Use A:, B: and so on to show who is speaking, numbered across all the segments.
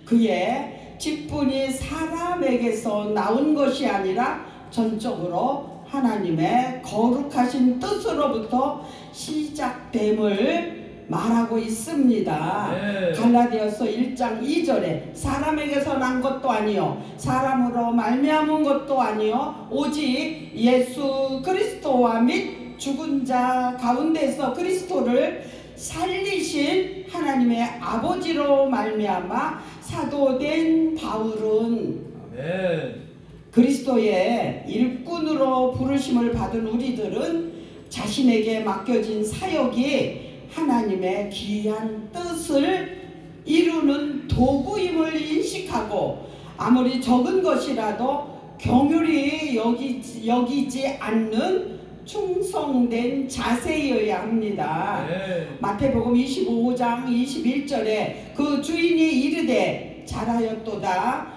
A: 그의 직분이 사람에게서 나온 것이 아니라 전적으로 하나님의 거룩하신 뜻으로부터 시작됨을 말하고 있습니다. 갈라디아서 1장 2절에 사람에게서 난 것도 아니요 사람으로 말미암은 것도 아니요 오직 예수 그리스도와 및 죽은 자 가운데서 그리스도를 살리신 하나님의 아버지로 말미암아 사도된 바울은 그리스도의 일꾼으로 부르심을 받은 우리들은 자신에게 맡겨진 사역이 하나님의 귀한 뜻을 이루는 도구임을 인식하고 아무리 적은 것이라도 경휼히 여기지 않는 충성된 자세여야 합니다. 마태복음 25장 21절에 그 주인이 이르되 잘하였도다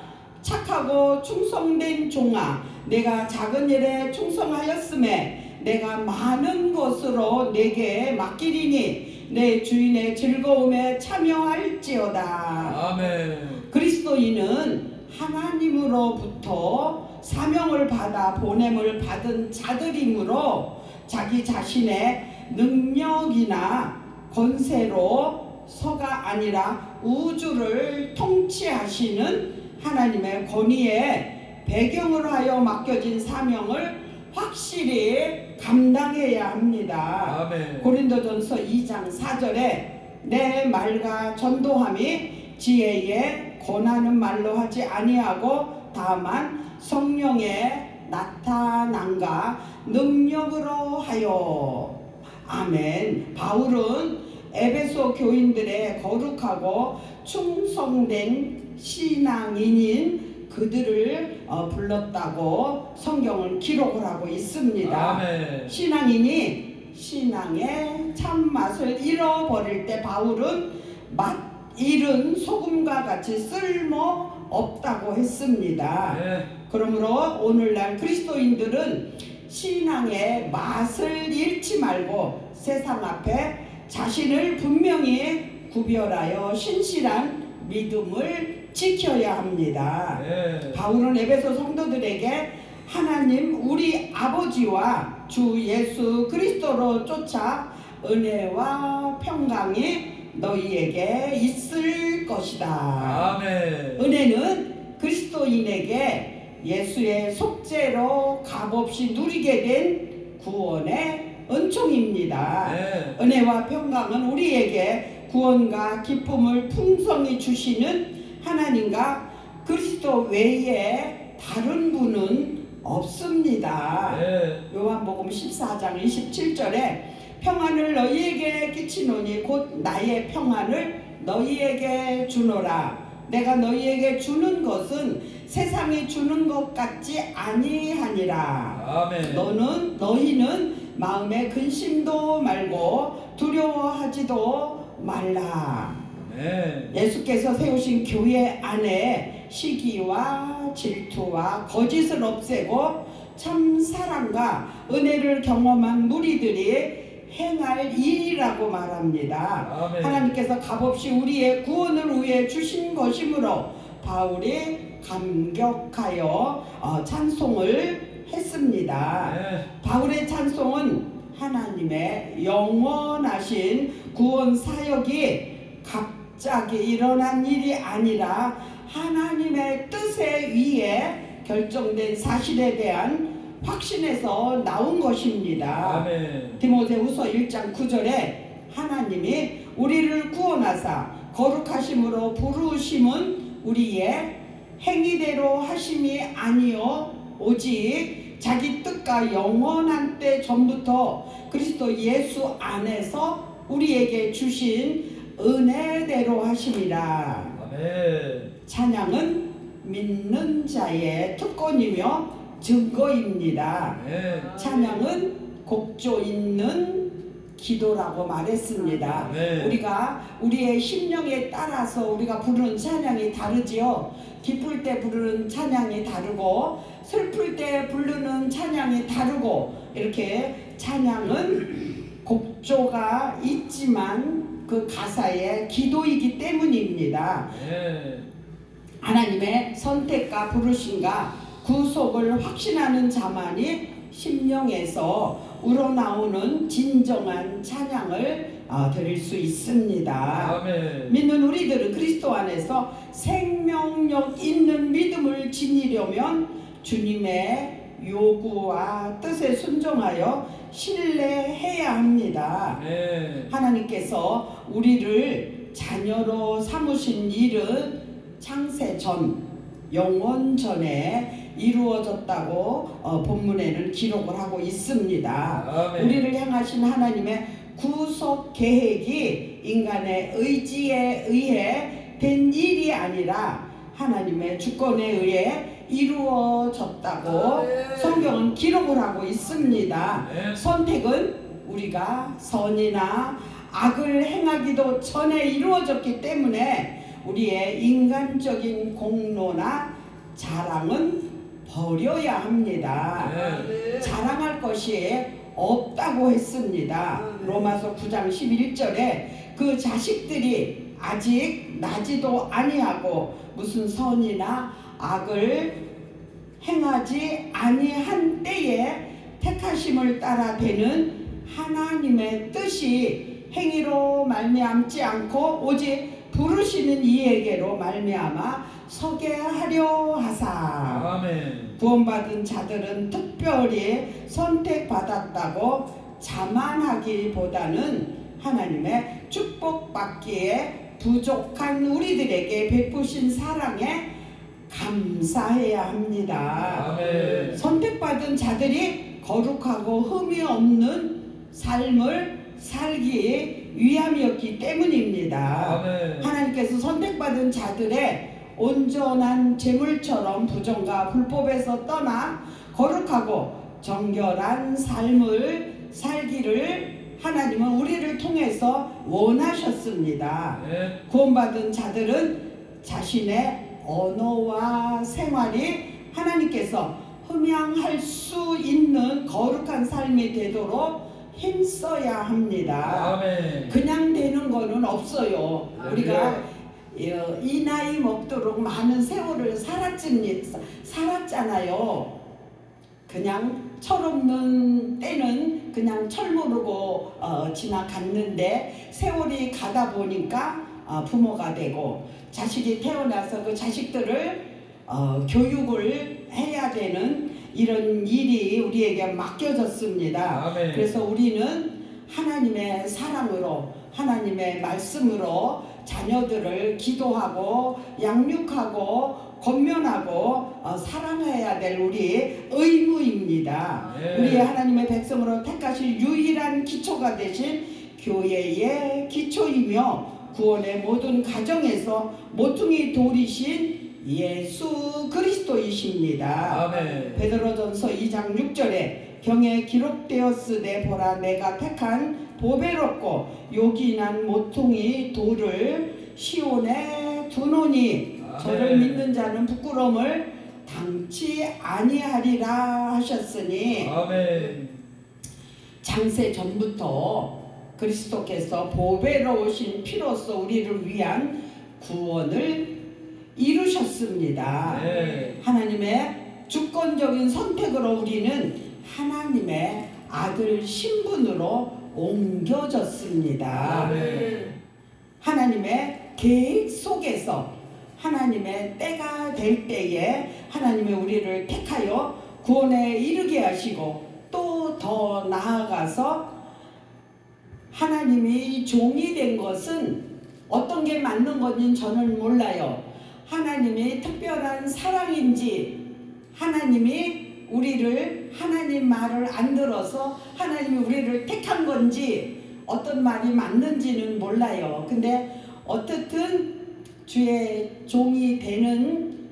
A: 착하고 충성된 종아 내가 작은 일에 충성하였음에 내가 많은 것으로 내게 맡기리니 내 주인의 즐거움에 참여할지어다.
B: 아멘.
A: 그리스도인은 하나님으로부터 사명을 받아 보냄을 받은 자들이므로 자기 자신의 능력이나 권세로서가 아니라 우주를 통치하시는 하나님의 권위에 배경을 하여 맡겨진 사명을 확실히 감당해야 합니다.
B: 아멘.
A: 고린도전서 2장 4절에 내 말과 전도함이 지혜에 권하는 말로 하지 아니하고 다만 성령의 나타남과 능력으로 하여. 아멘. 바울은 에베소 교인들의 거룩하고 충성된 신앙인인 그들을 불렀다고 성경은 기록을 하고 있습니다.
B: 아멘.
A: 신앙인이 신앙의 참맛을 잃어버릴 때 바울은 맛 잃은 소금과 같이 쓸모없다고 했습니다. 그러므로 오늘날 그리스도인들은 신앙의 맛을 잃지 말고 세상 앞에 자신을 분명히 구별하여 신실한 믿음을 지켜야 합니다. 바울은 에베소 성도들에게 하나님 우리 아버지와 주 예수 그리스도로 쫓아 은혜와 평강이 너희에게 있을 것이다.
B: 아멘.
A: 은혜는 그리스도인에게 예수의 속죄로 값없이 누리게 된 구원의 은총입니다. 은혜와 평강은 우리에게 구원과 기쁨을 풍성히 주시는 하나님과 그리스도 외에 다른 분은 없습니다. 요한복음 14장 27절에 평안을 너희에게 끼치노니 곧 나의 평안을 너희에게 주노라. 내가 너희에게 주는 것은 세상이 주는 것 같지 아니하니라.
B: 아멘.
A: 너희는 마음에 근심도 말고 두려워하지도 말라. 예수께서 세우신 교회 안에 시기와 질투와 거짓을 없애고 참 사랑과 은혜를 경험한 무리들이 행할 일이라고 말합니다.
B: 아멘.
A: 하나님께서 값없이 우리의 구원을 위해 주신 것이므로 바울이 감격하여 찬송을 했습니다. 바울의 찬송은 하나님의 영원하신 구원 사역이 갑자기 일어난 일이 아니라 하나님의 뜻에 의해 결정된 사실에 대한 확신에서 나온 것입니다.
B: 아멘.
A: 디모데후서 1장 9절에 하나님이 우리를 구원하사 거룩하심으로 부르심은 우리의 행위대로 하심이 아니요 오직 자기 뜻과 영원한 때 전부터 그리스도 예수 안에서 우리에게 주신 은혜대로 하심이라.
B: 아멘.
A: 찬양은 믿는 자의 특권이며 증거입니다. 찬양은 곡조 있는 기도라고 말했습니다. 우리가 우리의 심령에 따라서 우리가 부르는 찬양이 다르지요. 기쁠 때 부르는 찬양이 다르고 슬플 때 부르는 찬양이 다르고 이렇게 찬양은 곡조가 있지만 그 가사의 기도이기 때문입니다. 하나님의 선택과 부르심과 구속을 확신하는 자만이 심령에서 우러나오는 진정한 찬양을 드릴 수 있습니다.
B: 아멘.
A: 믿는 우리들은 그리스도 안에서 생명력 있는 믿음을 지니려면 주님의 요구와 뜻에 순종하여 신뢰해야 합니다.
B: 네.
A: 하나님께서 우리를 자녀로 삼으신 일은 창세 전, 영원 전에 이루어졌다고 본문에는 기록을 하고 있습니다.
B: 아멘.
A: 우리를 향하신 하나님의 구속 계획이 인간의 의지에 의해 된 일이 아니라 하나님의 주권에 의해 이루어졌다고 성경은 기록을 하고 있습니다. 선택은 우리가 선이나 악을 행하기도 전에 이루어졌기 때문에 우리의 인간적인 공로나 자랑은 버려야 합니다. 자랑할 것이 없다고 했습니다. 로마서 9장 11절에 그 자식들이 아직 나지도 아니하고 무슨 선이나 악을 행하지 아니한 때에 택하심을 따라 되는 하나님의 뜻이 행위로 말미암지 않고 오직 부르시는 이에게로 말미암아 서게 하려 하사.
B: 아멘.
A: 구원받은 자들은 특별히 선택받았다고 자만하기보다는 하나님의 축복받기에 부족한 우리들에게 베푸신 사랑에 감사해야 합니다.
B: 아멘.
A: 선택받은 자들이 거룩하고 흠이 없는 삶을 살기 위함이었기 때문입니다.
B: 아멘.
A: 하나님께서 선택받은 자들의 온전한 제물처럼 부정과 불법에서 떠나 거룩하고 정결한 삶을 살기를 하나님은 우리를 통해서 원하셨습니다.
B: 네.
A: 구원받은 자들은 자신의 언어와 생활이 하나님께서 흠양할 수 있는 거룩한 삶이 되도록 힘써야 합니다.
B: 아멘.
A: 그냥 되는 거는 없어요.
B: 아멘.
A: 우리가 이 나이 먹도록 많은 세월을 살았잖아요. 그냥 철없는 때는 그냥 철 모르고 지나갔는데 세월이 가다 보니까 부모가 되고 자식이 태어나서 그 자식들을 교육을 해야 되는 이런 일이 우리에게 맡겨졌습니다.
B: 아멘.
A: 그래서 우리는 하나님의 사랑으로 하나님의 말씀으로 자녀들을 기도하고 양육하고 권면하고 사랑해야 될 우리 의무입니다.
B: 네.
A: 우리 하나님의 백성으로 택하신 유일한 기초가 되신 교회의 기초이며 구원의 모든 가정에서 모퉁이 돌이신 예수 그리스도이십니다.
B: 아멘.
A: 베드로전서 2장 6절에 경에 기록되었으되 보라 내가 택한 보배롭고 요긴한 모퉁이 돌을 시온에 두노니 저를 믿는 자는 부끄러움을 당치 아니하리라 하셨으니
B: 아멘.
A: 장세 전부터 그리스도께서 보배로우신 피로써 우리를 위한 구원을 이루셨습니다.
B: 네.
A: 하나님의 주권적인 선택으로 우리는 하나님의 아들 신분으로 옮겨졌습니다.
B: 아멘.
A: 하나님의 계획 속에서 하나님의 때가 될 때에 하나님의 우리를 택하여 구원에 이르게 하시고 또 더 나아가서 하나님이 종이 된 것은 어떤 게 맞는 건지 저는 몰라요. 하나님이 특별한 사랑인지 하나님이 우리를 하나님 말을 안 들어서 하나님이 우리를 택한 건지 어떤 말이 맞는지는 몰라요. 근데 어떻든 주의 종이 되는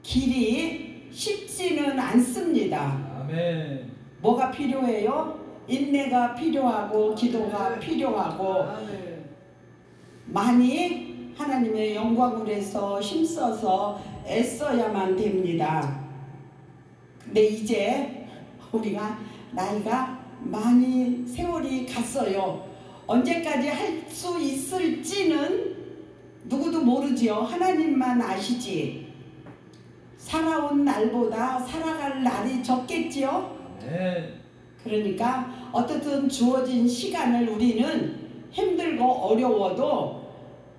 A: 길이 쉽지는 않습니다.
B: 아멘.
A: 뭐가 필요해요? 인내가 필요하고 기도가 필요하고 많이 하나님의 영광을 위해서 힘써서 애써야만 됩니다. 근데 이제 우리가 나이가 많이 세월이 갔어요. 언제까지 할 수 있을지는 누구도 모르지요. 하나님만 아시지. 살아온 날보다 살아갈 날이 적겠지요. 그러니까 어떻든 주어진 시간을 우리는 힘들고 어려워도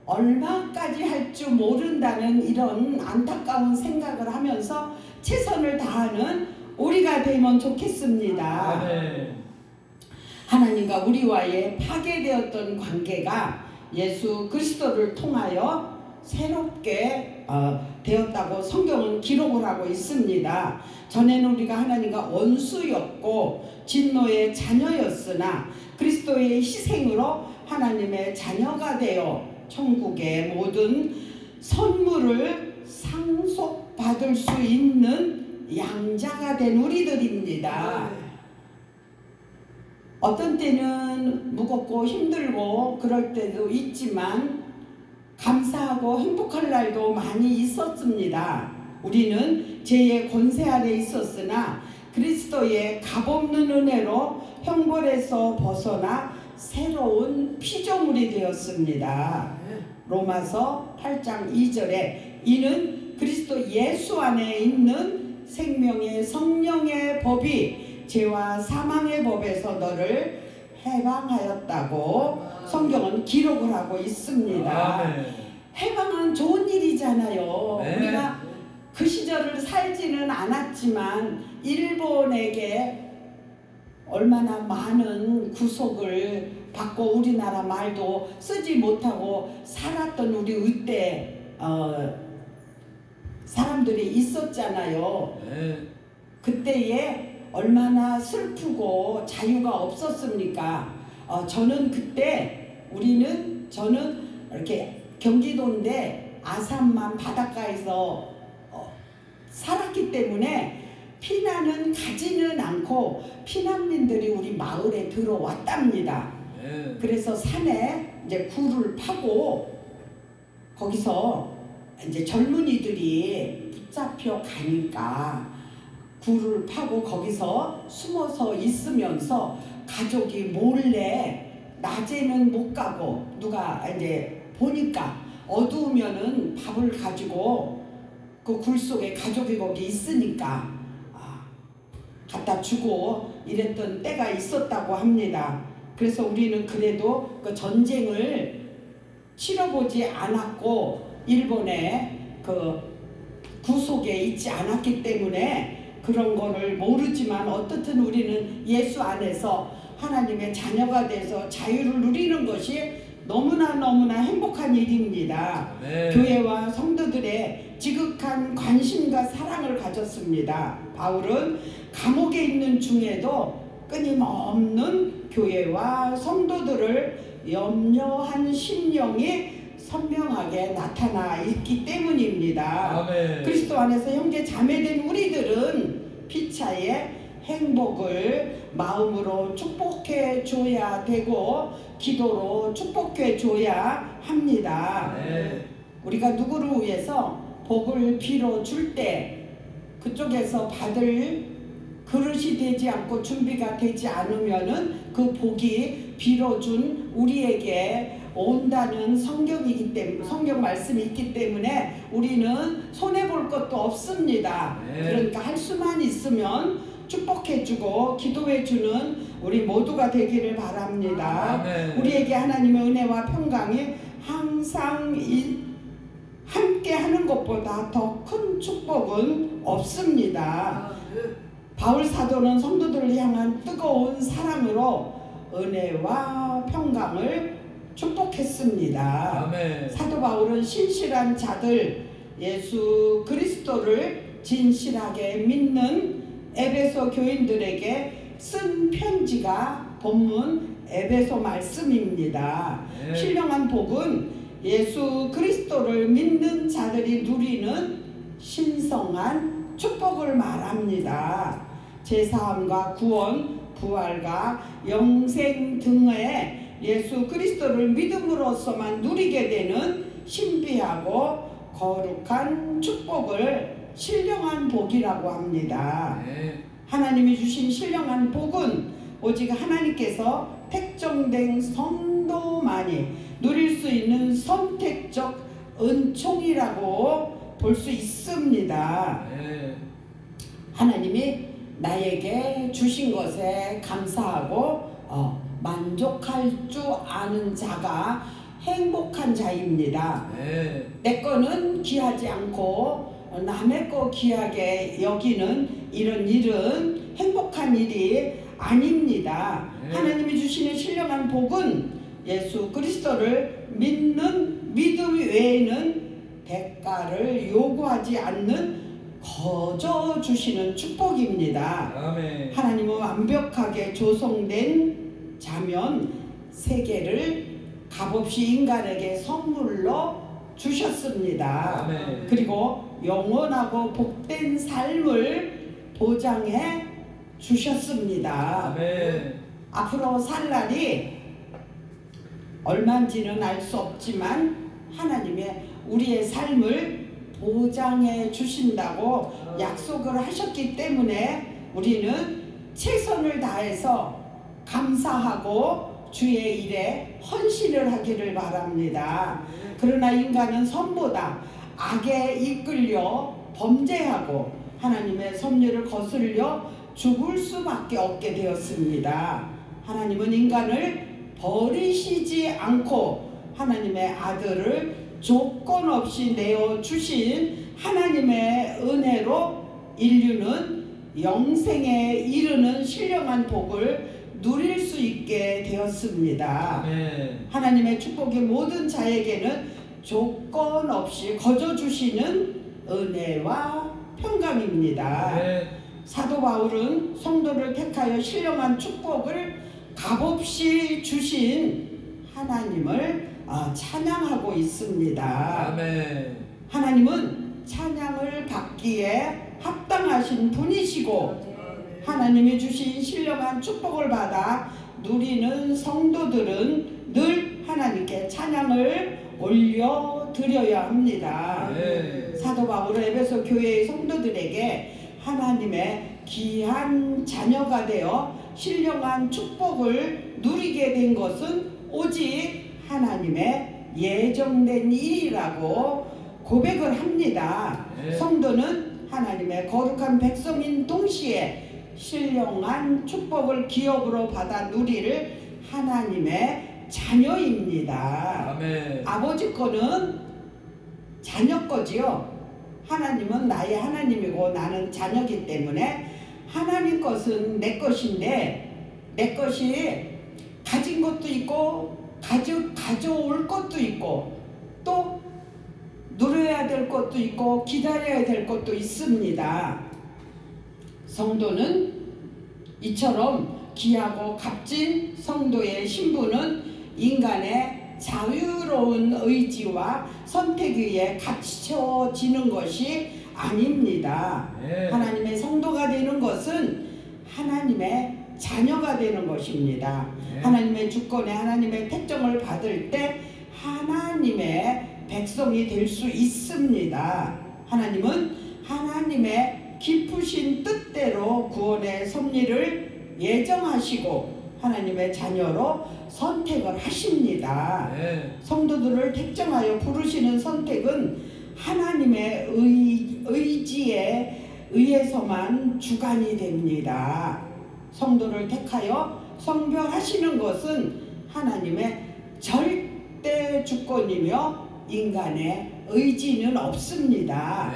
A: 얼마까지 할 줄 모른다는 이런 안타까운 생각을 하면서 최선을 다하는 우리가 되면 좋겠습니다. 하나님과 우리와의 파괴되었던 관계가 예수 그리스도를 통하여 새롭게 되었다고 성경은 기록을 하고 있습니다. 전에는 우리가 하나님과 원수였고 진노의 자녀였으나 그리스도의 희생으로 하나님의 자녀가 되어 천국의 모든 선물을 상속받을 수 있는 양자가 된 우리들입니다. 어떤 때는 무겁고 힘들고 그럴 때도 있지만 감사하고 행복할 날도 많이 있었습니다. 우리는 죄의 권세 아래 있었으나 그리스도의 값없는 은혜로 형벌에서 벗어나 새로운 피조물이 되었습니다. 로마서 8장 2절에 이는 그리스도 예수 안에 있는 생명의 성령의 법이 죄와 사망의 법에서 너를 해방하였다고 성경은 기록을 하고 있습니다. 해방은 좋은 일이잖아요. 우리가 그 시절을 살지는 않았지만 일본에게 얼마나 많은 구속을 받고 우리나라 말도 쓰지 못하고 살았던 우리 의대 사람들이 있었잖아요. 그때에 얼마나 슬프고 자유가 없었습니까? 저는 그때 저는 이렇게 경기도인데 아산만 바닷가에서 살았기 때문에 피난은 가지는 않고 피난민들이 우리 마을에 들어왔답니다. 그래서 산에 이제 굴을 파고 거기서 이제 젊은이들이 붙잡혀 가니까 굴을 파고 거기서 숨어서 있으면서 가족이 몰래 낮에는 못 가고 누가 이제 보니까 어두우면은 밥을 가지고 그 굴 속에 가족이 거기 있으니까 갖다 주고 이랬던 때가 있었다고 합니다. 그래서 우리는 그래도 그 전쟁을 치러보지 않았고 일본의 그 구속에 있지 않았기 때문에 그런 거를 모르지만 어떻든 우리는 예수 안에서 하나님의 자녀가 돼서 자유를 누리는 것이 너무나 행복한 일입니다. 교회와 성도들의 지극한 관심과 사랑을 가졌습니다. 바울은 감옥에 있는 중에도 끊임없는 교회와 성도들을 염려한 심령이 선명하게 나타나 있기 때문입니다. 그리스도 안에서 형제 자매된 우리들은 피차의 행복을 마음으로 축복해 줘야 되고 기도로 축복해 줘야 합니다. 우리가 누구를 위해서 복을 빌어 줄 때 그쪽에서 받을 그릇이 되지 않고 준비가 되지 않으면은 그 복이 빌어준 우리에게 온다는 성경이기 때문에 성경 말씀이 있기 때문에 우리는 손해 볼 것도 없습니다. 그러니까 할 수만 있으면 축복해주고 기도해주는 우리 모두가 되기를 바랍니다. 우리에게 하나님의 은혜와 평강이 항상 함께 하는 것보다 더 큰 축복은 없습니다. 바울 사도는 성도들을 향한 뜨거운 사랑으로 은혜와 평강을 축복했습니다. 사도 바울은 신실한 자들 예수 그리스도를 진실하게 믿는 에베소 교인들에게 쓴 편지가 본문 에베소 말씀입니다. 신령한 복은 예수 그리스도를 믿는 자들이 누리는 신성한 축복을 말합니다. 제사함과 구원, 부활과 영생 등의 예수 그리스도를 믿음으로써만 누리게 되는 신비하고 거룩한 축복을 신령한 복이라고 합니다. 하나님이 주신 신령한 복은 오직 하나님께서 택정된 성도만이 누릴 수 있는 선택적 은총이라고 볼 수 있습니다. 하나님이 나에게 주신 것에 감사하고 만족할 줄 아는 자가 행복한 자입니다. 내 거는 귀하지 않고 남의 거 귀하게 여기는 이런 일은 행복한 일이 아닙니다. 하나님이 주시는 신령한 복은 예수 그리스도를 믿는 믿음 외에는 대가를 요구하지 않는 거저 주시는 축복입니다.
B: 아멘.
A: 하나님은 완벽하게 조성된 자면 세계를 값없이 인간에게 선물로 주셨습니다.
B: 아멘.
A: 그리고 영원하고 복된 삶을 보장해 주셨습니다.
B: 아멘.
A: 앞으로 살 날이 얼마인지는 알 수 없지만 하나님의 우리의 삶을 보장해 주신다고 약속을 하셨기 때문에 우리는 최선을 다해서 감사하고 주의 일에 헌신을 하기를 바랍니다. 그러나 인간은 선보다 악에 이끌려 범죄하고 하나님의 섭리를 거슬려 죽을 수밖에 없게 되었습니다. 하나님은 인간을 버리시지 않고 하나님의 아들을 조건 없이 내어주신 하나님의 은혜로 인류는 영생에 이르는 신령한 복을 누릴 수 있게 되었습니다.
B: 아멘.
A: 하나님의 축복이 모든 자에게는 조건 없이 거저 주시는 은혜와 평강입니다.
B: 아멘.
A: 사도 바울은 성도를 택하여 신령한 축복을 값없이 주신 하나님을 찬양하고 있습니다.
B: 아멘.
A: 하나님은 찬양을 받기에 합당하신 분이시고 하나님이 주신 신령한 축복을 받아 누리는 성도들은 늘 하나님께 찬양을 올려드려야 합니다. 사도 바울은 에베소 교회의 성도들에게 하나님의 귀한 자녀가 되어 신령한 축복을 누리게 된 것은 오직 하나님의 예정된 일이라고 고백을 합니다. 성도는 하나님의 거룩한 백성인 동시에 신령한 축복을 기업으로 받아 누릴 하나님의 자녀입니다.
B: 아멘.
A: 아버지 거는 자녀 거지요. 하나님은 나의 하나님이고 나는 자녀이기 때문에 하나님 것은 내 것인데 내 것이 가진 것도 있고 가져올 것도 있고 또 누려야 될 것도 있고 기다려야 될 것도 있습니다. 성도는 이처럼 귀하고 값진 성도의 신분은 인간의 자유로운 의지와 선택에 의해 갖춰지는 것이 아닙니다. 하나님의 성도가 되는 것은 하나님의 자녀가 되는 것입니다. 하나님의 주권에 하나님의 택정을 받을 때 하나님의 백성이 될 수 있습니다. 하나님은 하나님의 깊으신 뜻대로 구원의 섭리를 예정하시고 하나님의 자녀로 선택을 하십니다. 성도들을 택정하여 부르시는 선택은 하나님의 의지에 의해서만 주관이 됩니다. 성도를 택하여 성별하시는 것은 하나님의 절대 주권이며 인간의 의지는 없습니다.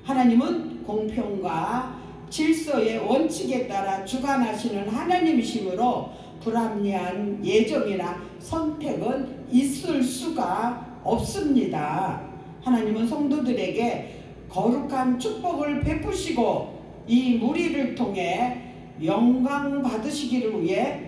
A: 하나님은 공평과 질서의 원칙에 따라 주관하시는 하나님이시므로 불합리한 예정이나 선택은 있을 수가 없습니다. 하나님은 성도들에게 거룩한 축복을 베푸시고 이 무리를 통해 영광 받으시기를 위해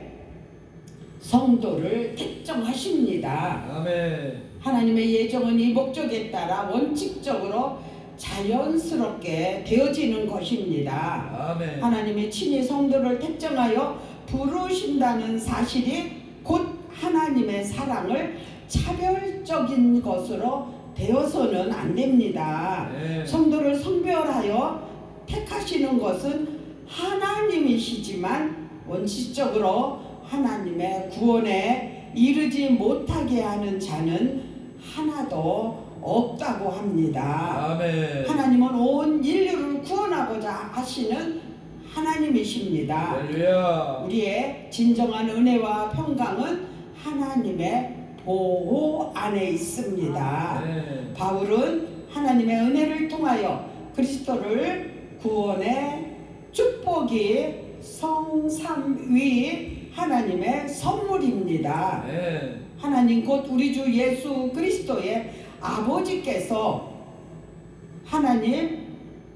A: 성도를 택정하십니다.
B: 아멘.
A: 하나님의 예정은 이 목적에 따라 원칙적으로 자연스럽게 되어지는 것입니다.
B: 아멘.
A: 하나님이 친히 성도를 택정하여 부르신다는 사실이 곧 하나님의 사랑을 차별적인 것으로 되어서는 안 됩니다. 성도를 성별하여 택하시는 것은 하나님이시지만 원칙적으로 하나님의 구원에 이르지 못하게 하는 자는 하나도 없다고 합니다.
B: 아멘.
A: 하나님은 온 인류를 구원하고자 하시는 하나님이십니다.
B: 할렐루야.
A: 우리의 진정한 은혜와 평강은 하나님의 보호 안에 있습니다.
B: 아멘.
A: 바울은 하나님의 은혜를 통하여 그리스도를 구원의 축복이 성삼위 하나님의 선물입니다.
B: 아멘.
A: 하나님 곧 우리 주 예수 그리스도의 아버지께서 하나님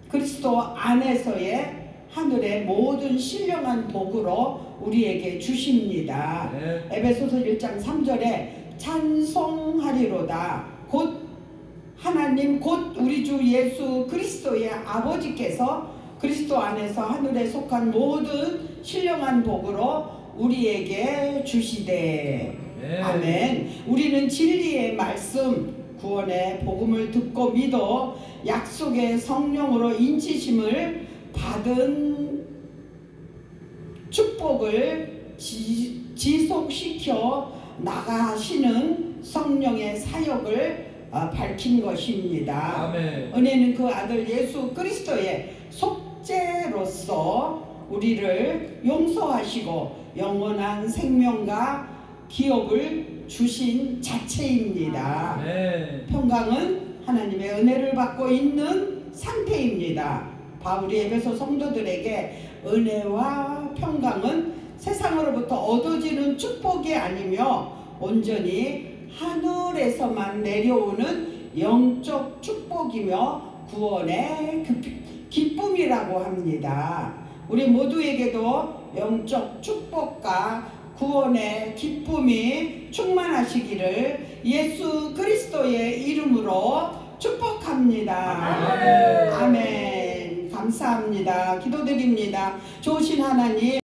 A: 그리스도 안에서의 하늘의 모든 신령한 복으로 우리에게 주십니다.
B: 네.
A: 에베소서 1장 3절에 찬송하리로다 곧 하나님 곧 우리 주 예수 그리스도의 아버지께서 그리스도 안에서 하늘에 속한 모든 신령한 복으로 우리에게 주시되.
B: 네.
A: 아멘. 우리는 진리의 말씀 구원의 복음을 듣고 믿어 약속의 성령으로 인치심을 받은 축복을 지속시켜 나가시는 성령의 사역을 밝힌 것입니다.
B: 아멘.
A: 은혜는 그 아들 예수 그리스도의 속죄로서 우리를 용서하시고 영원한 생명과 기업을 주신 자체입니다.
B: 아멘.
A: 평강은 하나님의 은혜를 받고 있는 상태입니다. 바울이 에베소 성도들에게 은혜와 평강은 세상으로부터 얻어지는 축복이 아니며 온전히 하늘에서만 내려오는 영적 축복이며 구원의 기쁨이라고 합니다. 우리 모두에게도 영적 축복과 구원의 기쁨이 충만하시기를 예수 그리스도의 이름으로 축복합니다. 아멘. 감사합니다. 기도드립니다. 좋으신 하나님